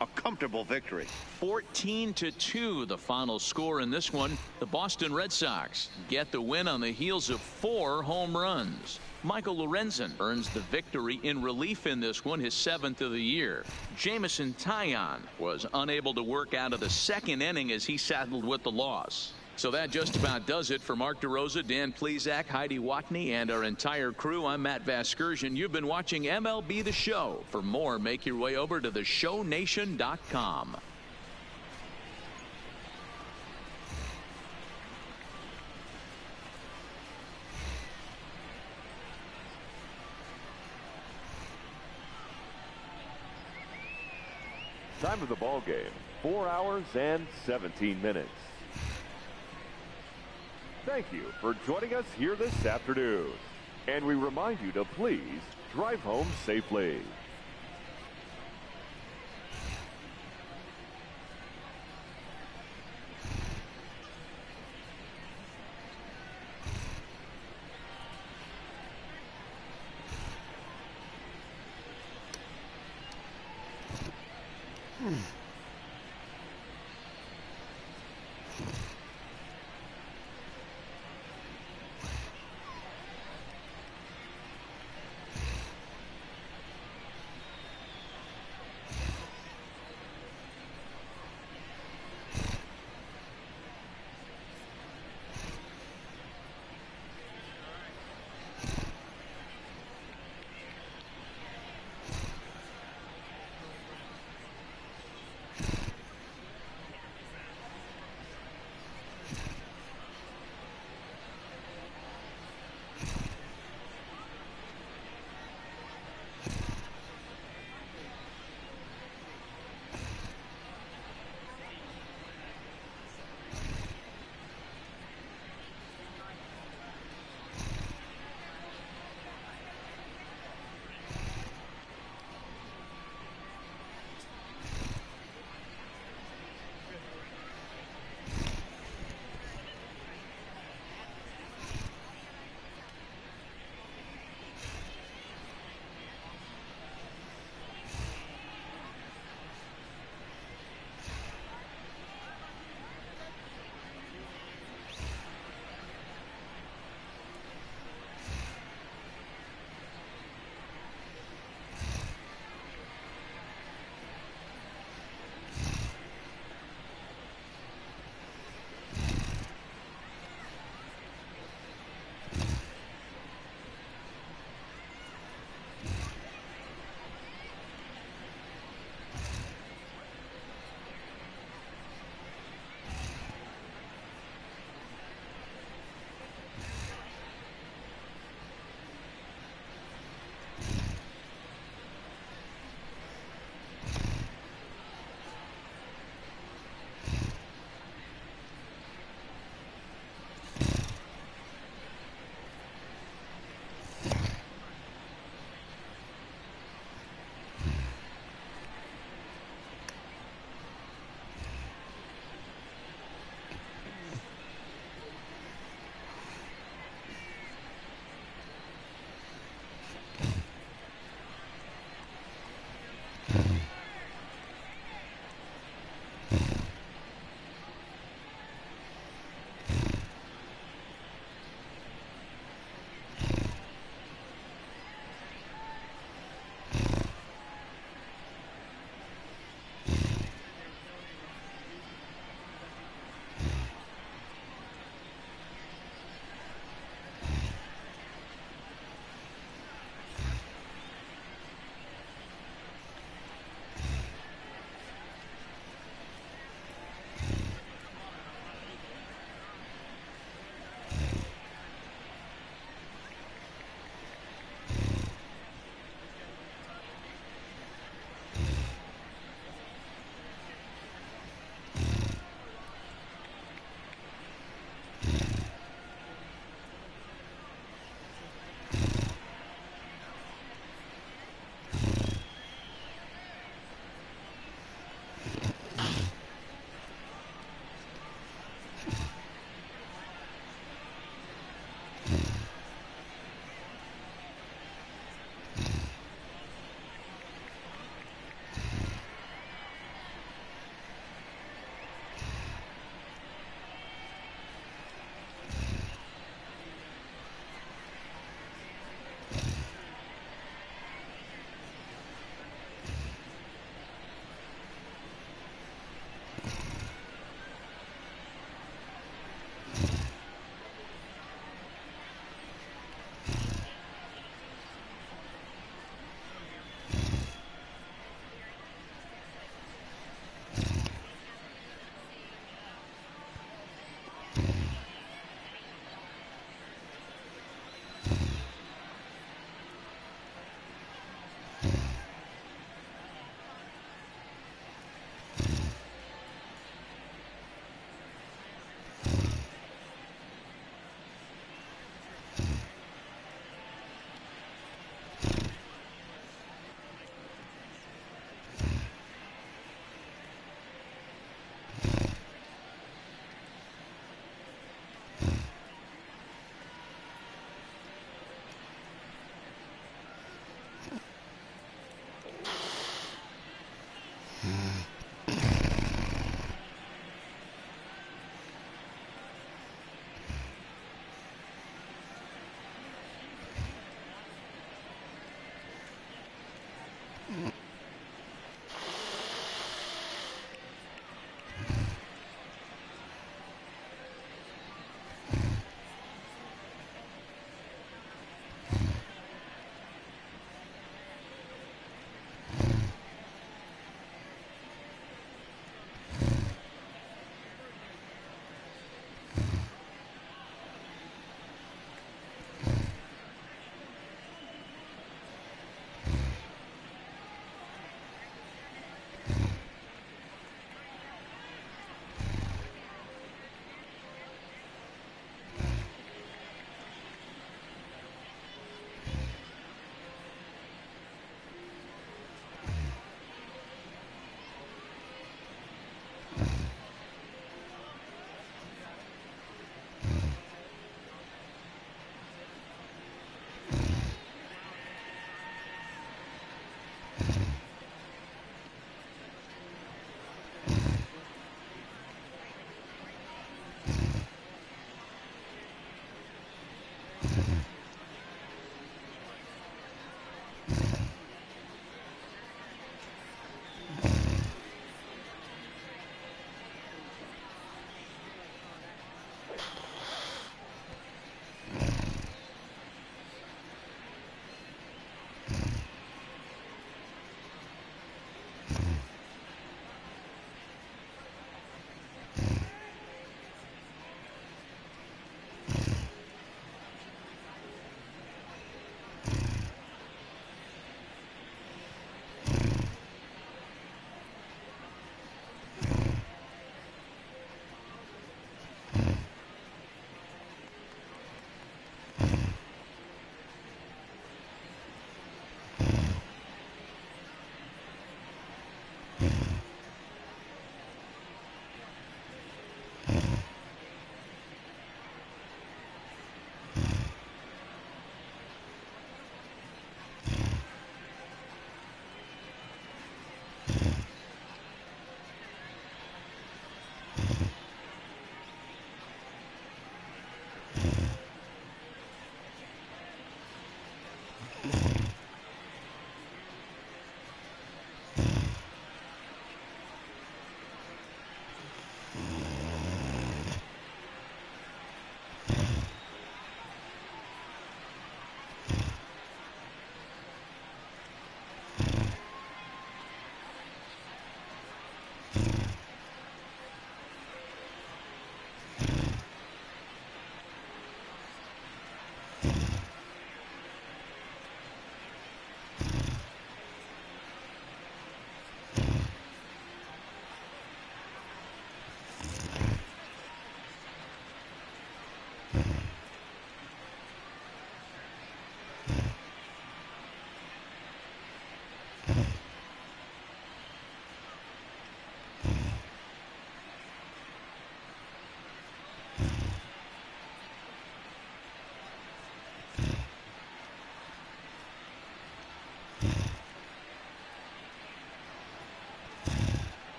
S2: A comfortable victory.
S1: 14-2 the final score in this one. The Boston Red Sox get the win on the heels of 4 home runs. Michael Lorenzen earns the victory in relief in this one, his 7th of the year. Jamison Taillon was unable to work out of the second inning as he saddled with the loss. So that just about does it for Mark DeRosa, Dan Plesac, Heidi Watney, and our entire crew. I'm Matt Vasgersian. You've been watching MLB The Show. For more, make your way over to theshownation.com.
S3: Time of the ball game, 4 hours and 17 minutes. Thank you for joining us here this afternoon. And we remind you to please drive home safely.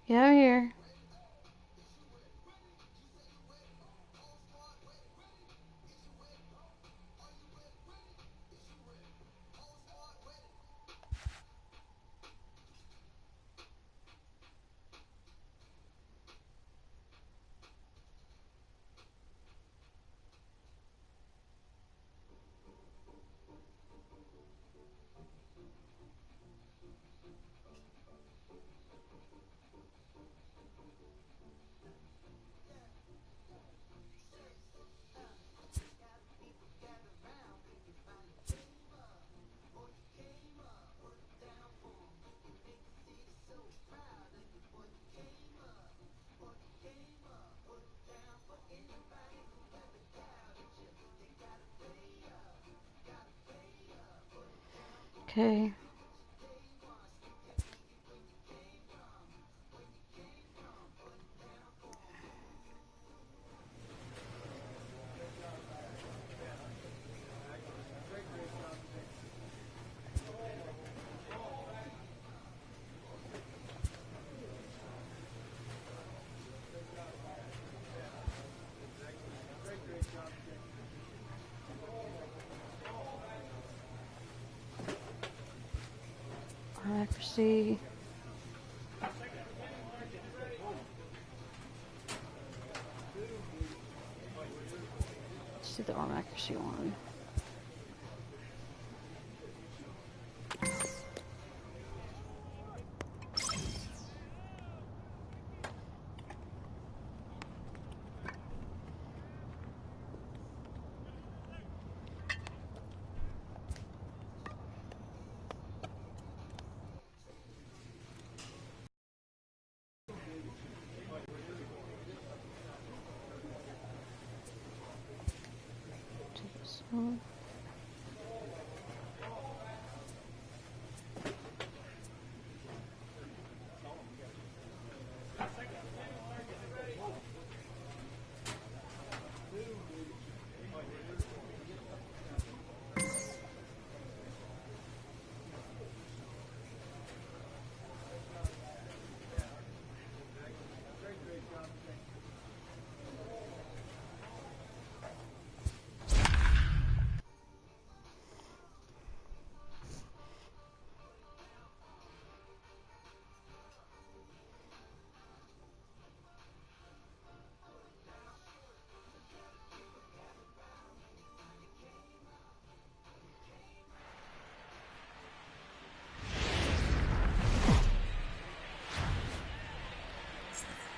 S5: Yeah, I'm here. Okay. Accuracy. Let's do the arm accuracy one.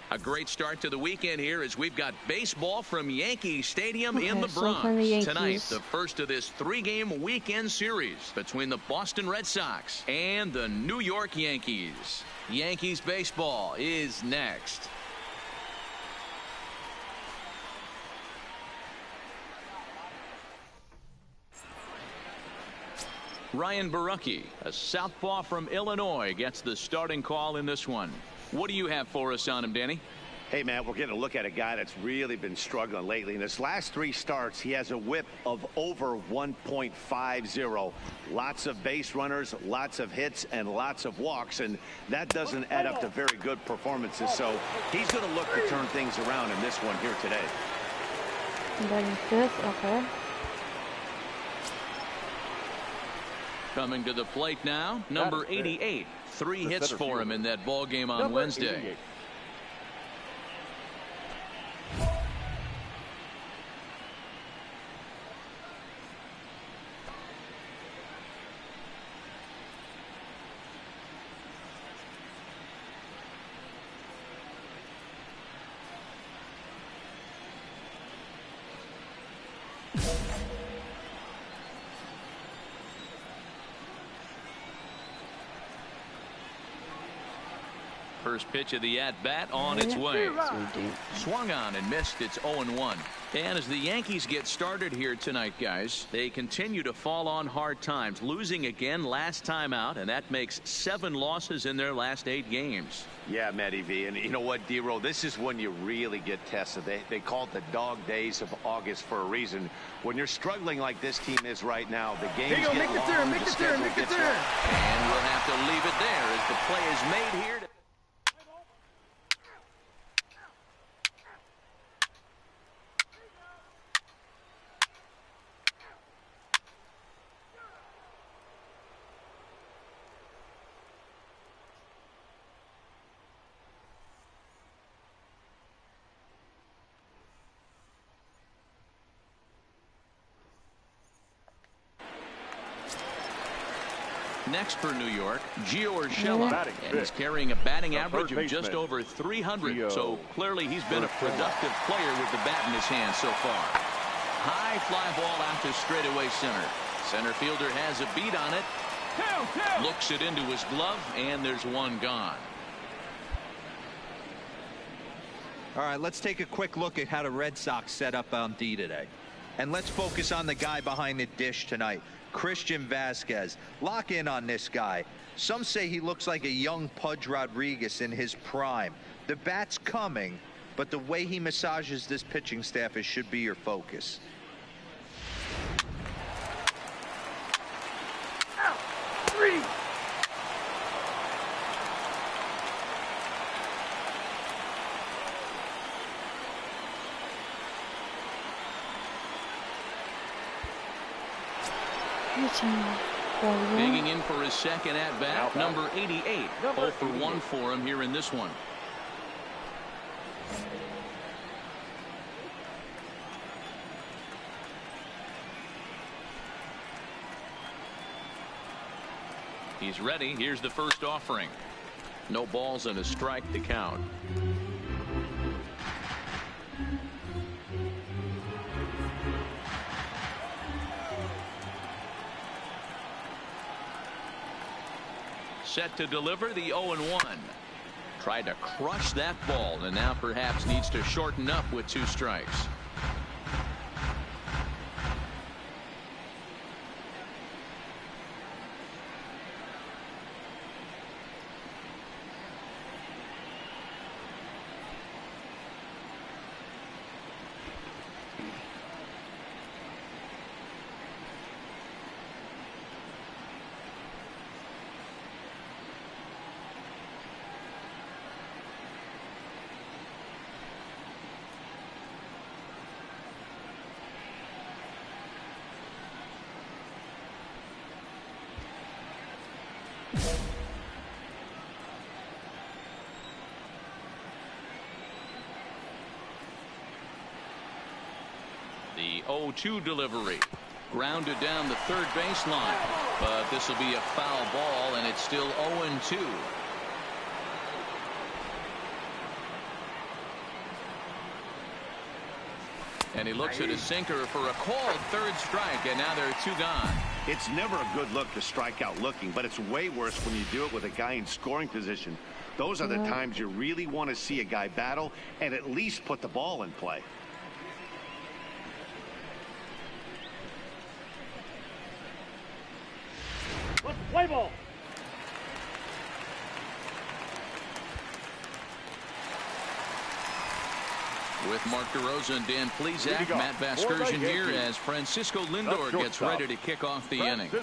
S1: A great start to the weekend here as we've got baseball from Yankee Stadium in the Bronx. Tonight, the first of this three-game weekend series between the Boston Red Sox and the New York Yankees. Yankees baseball is next. Ryan Barucki, a southpaw from Illinois, gets the starting call in this one. What do you have for us on him, Danny?
S2: Hey, man, we're going to look at a guy that's really been struggling lately. In his last three starts, he has a whip of over 1.50. Lots of base runners, lots of hits, and lots of walks, and that doesn't add up to very good performances. So he's going to look to turn things around in this one here today.
S5: Batting fifth, okay.
S1: Coming to the plate now, number 88. 3 hits for him in that ball game on Wednesday. 88. first pitch of the at-bat on its way. Swung on and missed. It's 0-1. And as the Yankees get started here tonight, guys, they continue to fall on hard times, losing again last time out, and that makes 7 losses in their last 8 games.
S2: Yeah, Matty V. And you know what, D-Roll, this is when you really get tested. They call it the dog days of August for a reason. When you're struggling like this team is right now, the games get long,
S6: make the turn, make the turn.
S1: And we'll have to leave it there as the play is made here. Next for New York, Gio Urshela, and he's carrying a batting average of just over 300. So clearly he's been a productive player with the bat in his hand so far. High fly ball out to straightaway center. Center fielder has a beat on it. Looks it into his glove, and there's one gone.
S4: All right, let's take a quick look at how the Red Sox set up on D today. And let's focus on the guy behind the dish tonight, Christian Vasquez. Lock in on this guy. Some say he looks like a young Pudge Rodriguez in his prime. The bat's coming, but the way he massages this pitching staff should be your focus.
S6: Three.
S1: Digging in for his second at-bat, number 88. 0 for 1 for him here in this one. He's ready. Here's the first offering. No balls and a strike to count. Set to deliver the 0-1. Tried to crush that ball and now perhaps needs to shorten up with 2 strikes. The 0-2 delivery. Grounded down the third baseline. But this will be a foul ball, and it's still 0-2. And he looks at his sinker for a called third strike, and now there are 2 gone.
S2: It's never a good look to strike out looking, but it's way worse when you do it with a guy in scoring position. Those are the times you really want to see a guy battle and at least put the ball in play.
S6: Play ball.
S1: With Mark DeRosa and Dan Plesac, Matt Vasgersian here as Francisco Lindor gets ready to kick off the inning. The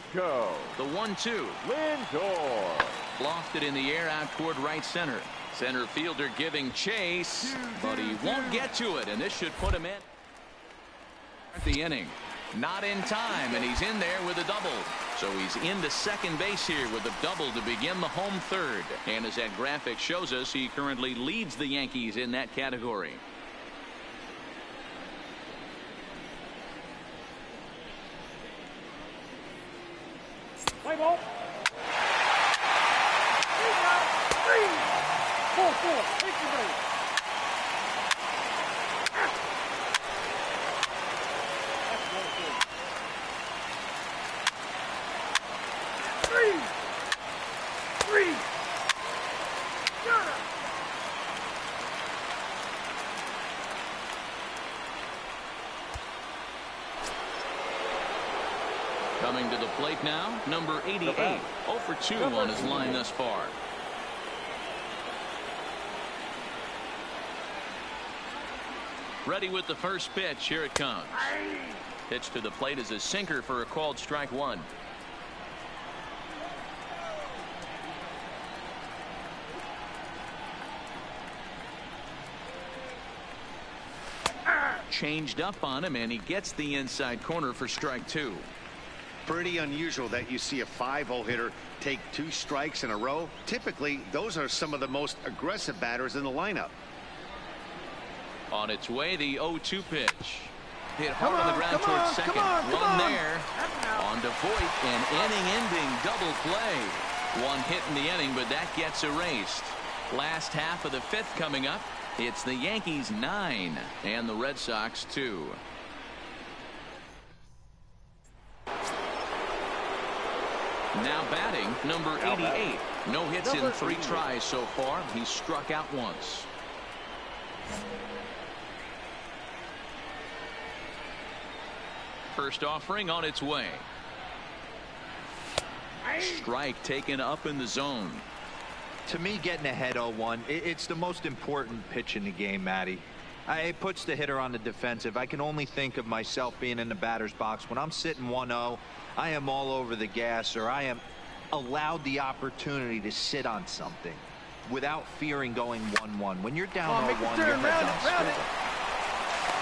S1: 1-2.
S3: Lindor.
S1: Lofted in the air out toward right center. Center fielder giving chase, but he won't get to it, and this should put him in the inning. Not in time, and he's in there with a double. So he's into second base here with a double to begin the home third. And as that graphic shows us, he currently leads the Yankees in that category.
S6: Play ball. 3, 4. Take the base. Three. Got it.
S1: Coming to the plate now, number 88. 0 for 2 on his line thus far. Ready with the first pitch. Here it comes. Pitch to the plate is a sinker for a called strike one. Changed up on him, and he gets the inside corner for strike two.
S2: Pretty unusual that you see a 5-0 hitter take 2 strikes in a row. Typically, those are some of the most aggressive batters in the lineup.
S1: On its way, the 0-2 pitch. Hit hard on the ground towards second. One there. On to Voit, an inning-ending double play. One hit in the inning, but that gets erased. Last half of the 5th coming up. It's the Yankees 9 and the Red Sox 2. Now batting, number 88. No hits in 3 tries so far. He's struck out once. First offering on its way. Strike taken up in the zone.
S4: To me, getting ahead 0-1, it's the most important pitch in the game, Matty. It puts the hitter on the defensive. I can only think of myself being in the batter's box. When I'm sitting 1-0, I am all over the gas, or I am allowed the opportunity to sit on something without fearing going 1-1. When you're down 0-1, your head's on straight.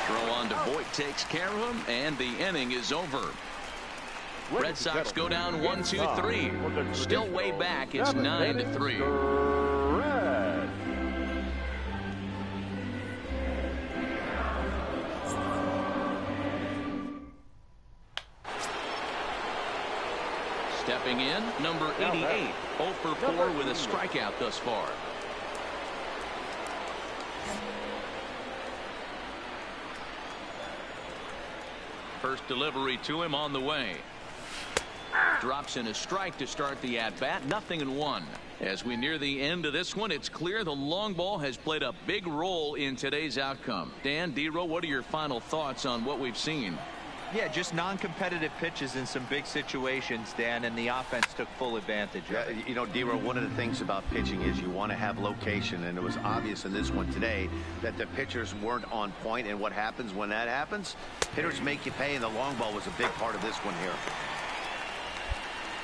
S1: Throw on to Voit takes care of him, and the inning is over. Red Sox go down 1-2-3. Still way back. It's 9-3. Stepping in, number 88. 0 for 4 with a strikeout thus far. First delivery to him on the way. Drops in a strike to start the at-bat. 0-1. As we near the end of this one, it's clear the long ball has played a big role in today's outcome. Dan, D-Row, what are your final thoughts on what we've seen?
S4: Yeah, just non-competitive pitches in some big situations, Dan, and the offense took full advantage of it.
S2: You know, D-Row, one of the things about pitching is you want to have location, and it was obvious in this one today that the pitchers weren't on point, and what happens when that happens? Hitters make you pay, and the long ball was a big part of this one here.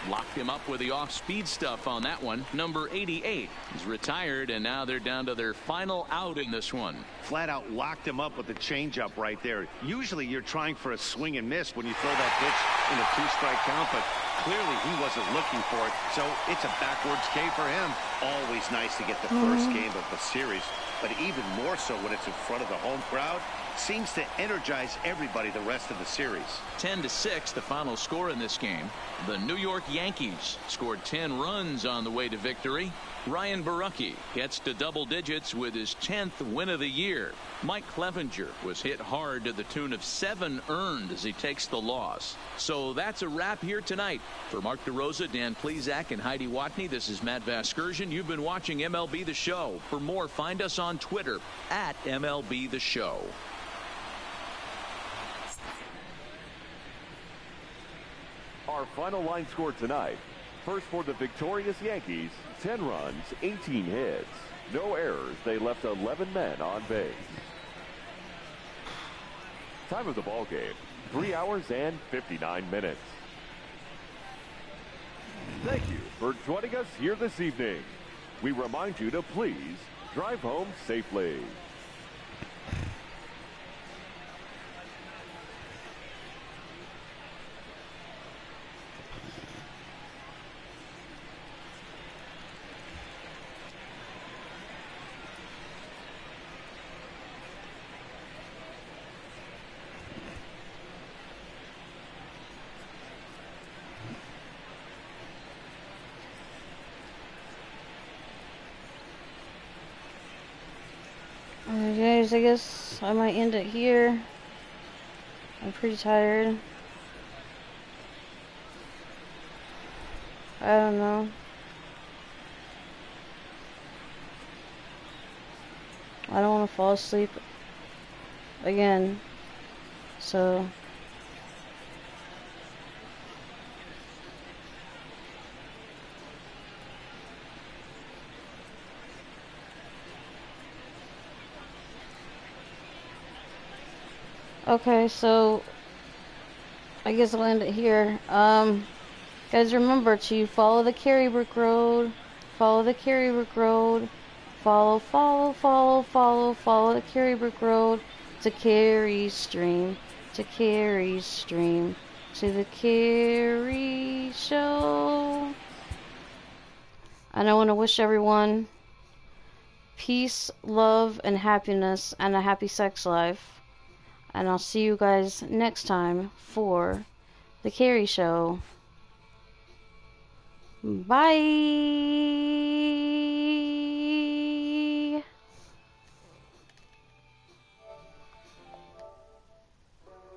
S1: Locked him up with the off-speed stuff on that one. Number 88 is retired, and now they're down to their final out in this one.
S2: Flat out locked him up with the changeup right there. Usually you're trying for a swing and miss when you throw that pitch in a 2-strike count, but clearly he wasn't looking for it, so it's a backwards K for him. Always nice to get the first game of the series, but even more so when it's in front of the home crowd. Seems to energize everybody the rest of the series.
S1: 10-6 the final score in this game. The New York Yankees scored 10 runs on the way to victory. Ryan Borucki gets to double digits with his 10th win of the year. Mike Clevenger was hit hard to the tune of 7 earned as he takes the loss. So that's a wrap here tonight. For Mark DeRosa, Dan Plesac, and Heidi Watney, this is Matt Vasgersian. You've been watching MLB The Show. For more, find us on Twitter at MLB The Show.
S3: Our final line score tonight. First for the victorious Yankees, 10 runs, 18 hits. No errors. They left 11 men on base. Time of the ball game, 3 hours and 59 minutes. Thank you for joining us here this evening. We remind you to please drive home safely.
S5: Guys, I guess I might end it here. I'm pretty tired. I don't know. I don't want to fall asleep again. So Okay, so I guess I'll end it here. Guys, remember to follow the Carriebrick Road. Follow the Carriebrick Road. Follow the Carriebrick Road to Carrie's Stream. To Carrie's Stream. To the Carrie Show. And I want to wish everyone peace, love, and happiness, and a happy sex life. And I'll see you guys next time for The Carrie Show. Bye!